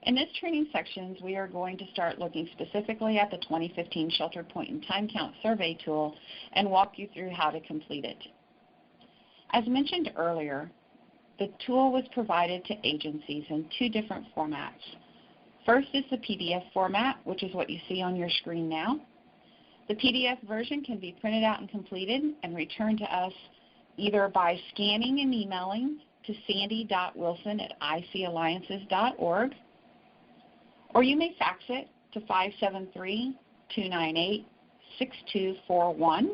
In this training sections, we are going to start looking specifically at the 2015 Shelter Point in Time Count survey tool and walk you through how to complete it. As mentioned earlier, the tool was provided to agencies in two different formats. First is the PDF format, which is what you see on your screen now. The PDF version can be printed out and completed and returned to us either by scanning and emailing to sandy.wilson@icalliances.org, or you may fax it to 573-298-6241,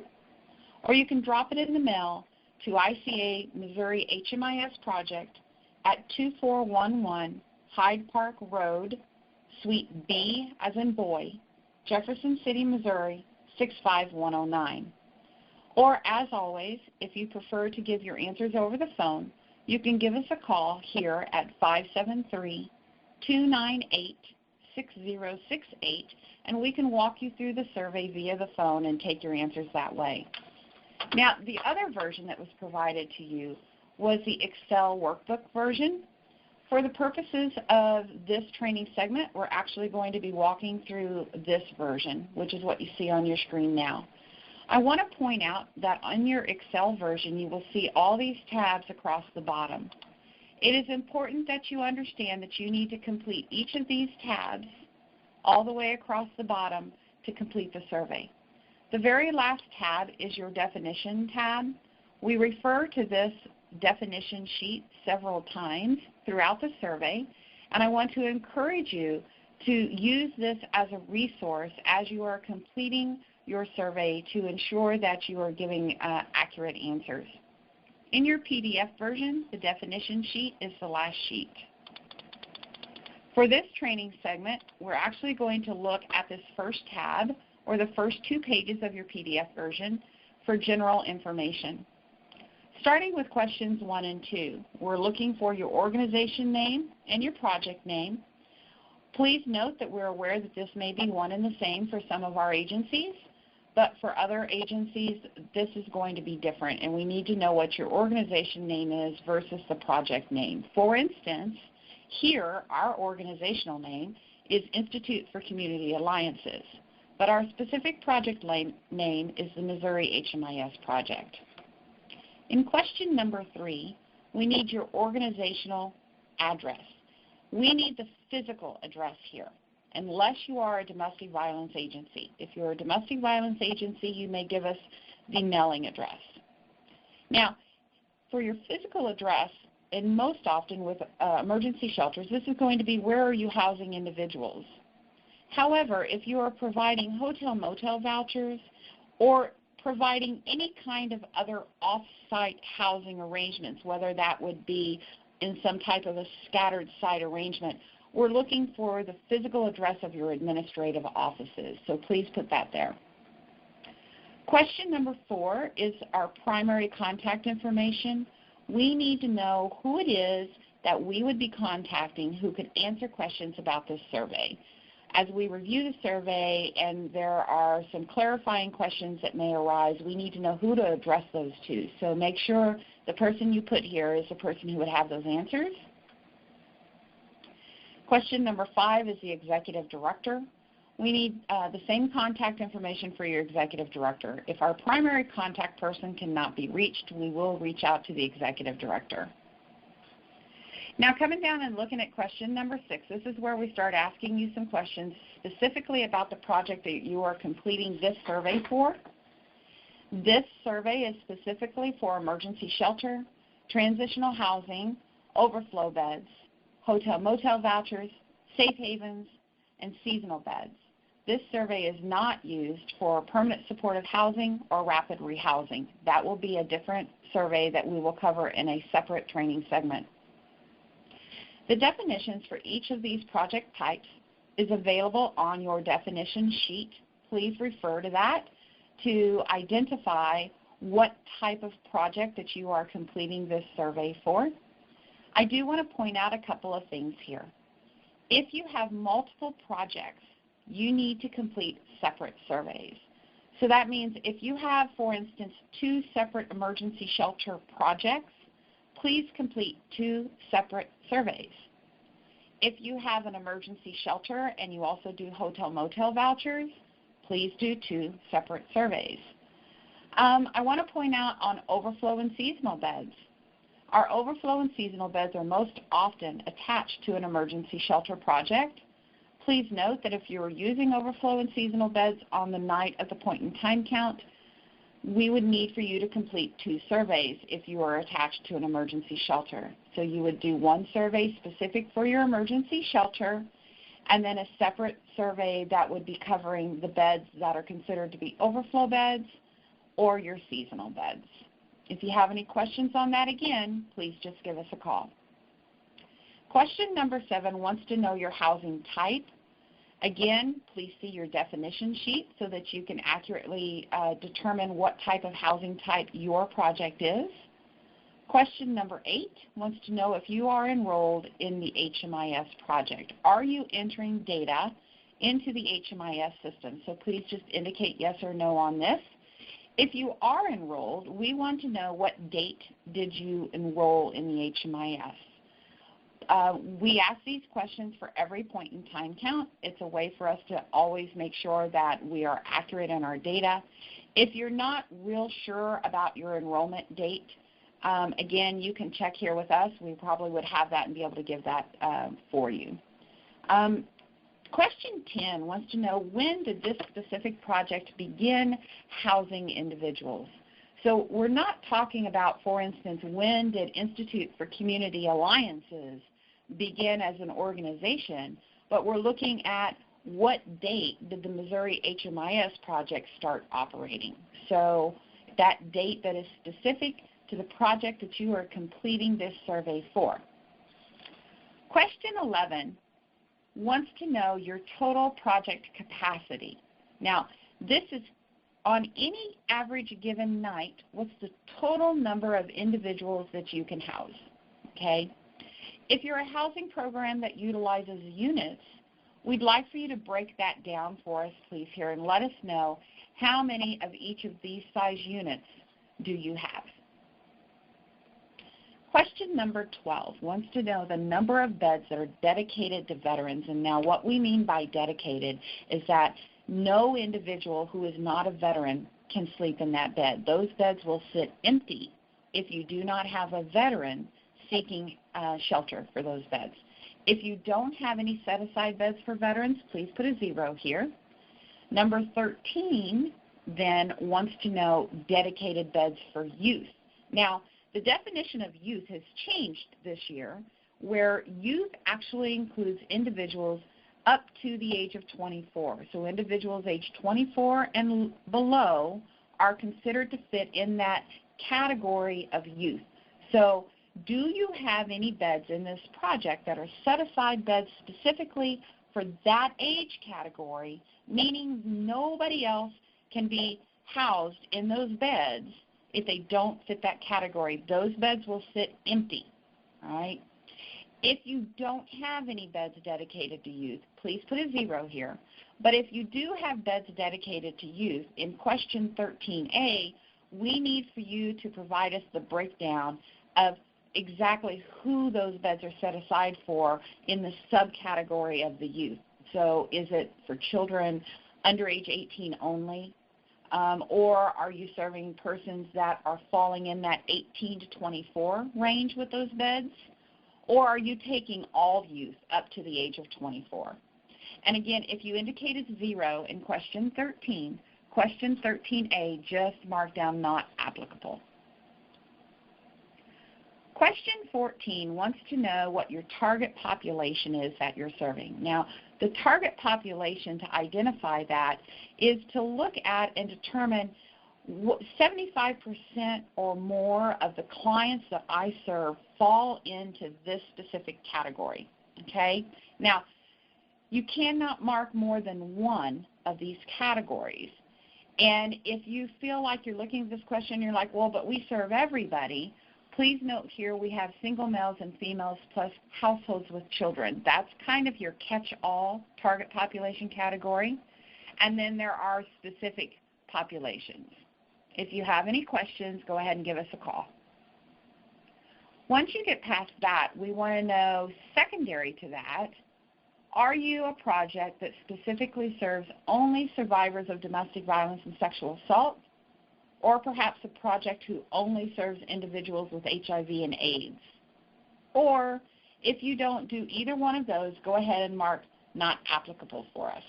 or you can drop it in the mail to ICA Missouri HMIS Project at 2411 Hyde Park Road, Suite B as in boy, Jefferson City, Missouri, 65109. Or, as always, if you prefer to give your answers over the phone, you can give us a call here at 573-298-6068, and we can walk you through the survey via the phone and take your answers that way. Now, the other version that was provided to you was the Excel workbook version. For the purposes of this training segment, we're actually going to be walking through this version, which is what you see on your screen now. I want to point out that on your Excel version, you will see all these tabs across the bottom. It is important that you understand that you need to complete each of these tabs all the way across the bottom to complete the survey. The very last tab is your definition tab. We refer to this definition sheet several times throughout the survey, and I want to encourage you to use this as a resource as you are completing your survey to ensure that you are giving accurate answers. In your PDF version, the definition sheet is the last sheet. For this training segment, we're actually going to look at this first tab, or the first 2 pages of your PDF version, for general information. Starting with questions 1 and 2, we're looking for your organization name and your project name. Please note that we're aware that this may be one and the same for some of our agencies, but for other agencies, this is going to be different, and we need to know what your organization name is versus the project name. For instance, here, our organizational name is Institute for Community Alliances, but our specific project name is the Missouri HMIS Project. In question number 3, we need your organizational address. We need the physical address here, unless you are a domestic violence agency. If you're a domestic violence agency, you may give us the mailing address. Now, for your physical address, and most often with emergency shelters, this is going to be where are you housing individuals. However, if you are providing hotel-motel vouchers or providing any kind of other off-site housing arrangements, whether that would be in some type of a scattered site arrangement, we're looking for the physical address of your administrative offices, so please put that there. Question number 4 is our primary contact information. We need to know who it is that we would be contacting who could answer questions about this survey. As we review the survey and there are some clarifying questions that may arise, we need to know who to address those to. So make sure the person you put here is the person who would have those answers. Question number 5 is the executive director. We need the same contact information for your executive director. If our primary contact person cannot be reached, we will reach out to the executive director. Now, coming down and looking at question number 6, this is where we start asking you some questions specifically about the project that you are completing this survey for. This survey is specifically for emergency shelter, transitional housing, overflow beds, hotel-motel vouchers, safe havens, and seasonal beds. This survey is not used for permanent supportive housing or rapid rehousing. That will be a different survey that we will cover in a separate training segment. The definitions for each of these project types is available on your definition sheet. Please refer to that to identify what type of project that you are completing this survey for. I do want to point out a couple of things here. If you have multiple projects, you need to complete separate surveys. So that means if you have, for instance, 2 separate emergency shelter projects, please complete 2 separate surveys. If you have an emergency shelter and you also do hotel-motel vouchers, please do 2 separate surveys. I want to point out on overflow and seasonal beds. Our overflow and seasonal beds are most often attached to an emergency shelter project. Please note that if you are using overflow and seasonal beds on the night of the point in time count, we would need for you to complete 2 surveys if you are attached to an emergency shelter. So you would do 1 survey specific for your emergency shelter, and then a separate survey that would be covering the beds that are considered to be overflow beds or your seasonal beds. If you have any questions on that, again, please just give us a call. Question number 7 wants to know your housing type. Again, please see your definition sheet so that you can accurately determine what type of housing type your project is. Question number 8 wants to know if you are enrolled in the HMIS project. Are you entering data into the HMIS system? So please just indicate yes or no on this. If you are enrolled, we want to know what date did you enroll in the HMIS. We ask these questions for every point in time count. It's a way for us to always make sure that we are accurate in our data. If you're not real sure about your enrollment date, again, you can check here with us. We probably would have that and be able to give that for you. Question 10 wants to know, when did this specific project begin housing individuals? So we're not talking about, for instance, when did Institute for Community Alliances begin as an organization, but we're looking at what date did the Missouri HMIS project start operating. So that date that is specific to the project that you are completing this survey for. Question 11 wants to know your total project capacity. Now, this is on any average given night, what's the total number of individuals that you can house, okay? If you're a housing program that utilizes units, we'd like for you to break that down for us, please, here, and let us know how many of each of these size units do you have. Question number 12 wants to know the number of beds that are dedicated to veterans. And now what we mean by dedicated is that no individual who is not a veteran can sleep in that bed. Those beds will sit empty if you do not have a veteran seeking shelter for those beds. If you don't have any set-aside beds for veterans, please put a 0 here. Number 13 then wants to know dedicated beds for youth. Now, the definition of youth has changed this year, where youth actually includes individuals up to the age of 24. So individuals age 24 and below are considered to fit in that category of youth. So do you have any beds in this project that are set-aside beds specifically for that age category, meaning nobody else can be housed in those beds if they don't fit that category? Those beds will sit empty, all right? If you don't have any beds dedicated to youth, please put a 0 here. But if you do have beds dedicated to youth, in question 13A, we need for you to provide us the breakdown of exactly who those beds are set aside for in the subcategory of the youth. So is it for children under age 18 only? Or are you serving persons that are falling in that 18 to 24 range with those beds? Or are you taking all youth up to the age of 24? And again, if you indicated 0 in question 13, question 13A just mark down not applicable. Question 14 wants to know what your target population is that you're serving. Now, the target population, to identify that, is to look at and determine 75% or more of the clients that I serve fall into this specific category, okay? Now, you cannot mark more than one of these categories. And if you feel like you're looking at this question and you're like, well, but we serve everybody, please note here we have single males and females plus households with children. That's kind of your catch-all target population category. And then there are specific populations. If you have any questions, go ahead and give us a call. Once you get past that, we want to know, secondary to that, are you a project that specifically serves only survivors of domestic violence and sexual assault, or perhaps a project who only serves individuals with HIV and AIDS? Or if you don't do either one of those, go ahead and mark not applicable for us.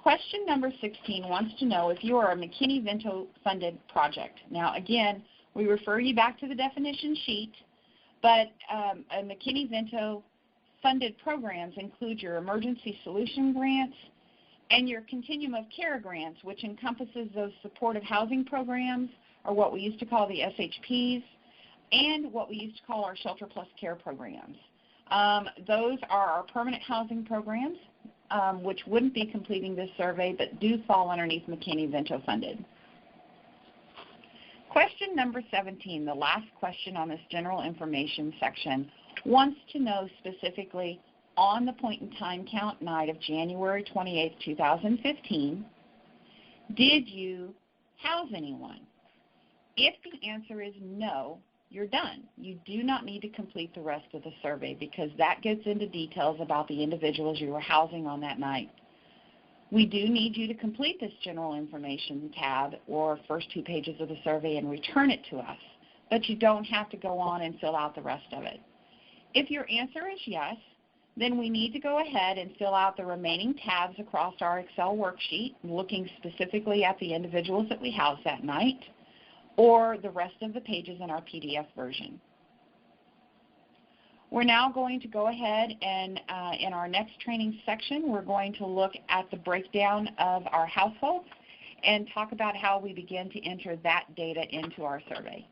Question number 16 wants to know if you are a McKinney-Vento funded project. Now again, we refer you back to the definition sheet, but a McKinney-Vento funded programs include your emergency solution grants and your continuum of care grants, which encompasses those supportive housing programs, or what we used to call the SHPs, and what we used to call our shelter plus care programs. Those are our permanent housing programs, which wouldn't be completing this survey, but do fall underneath McKinney-Vento funded. Question number 17, the last question on this general information section, wants to know specifically, on the point in time count night of January 28, 2015, did you house anyone? If the answer is no, you're done. You do not need to complete the rest of the survey because that gets into details about the individuals you were housing on that night. We do need you to complete this general information tab or first 2 pages of the survey and return it to us, but you don't have to go on and fill out the rest of it. If your answer is yes, then we need to go ahead and fill out the remaining tabs across our Excel worksheet, looking specifically at the individuals that we housed that night, or the rest of the pages in our PDF version. We're now going to go ahead and in our next training section, we're going to look at the breakdown of our households and talk about how we begin to enter that data into our survey.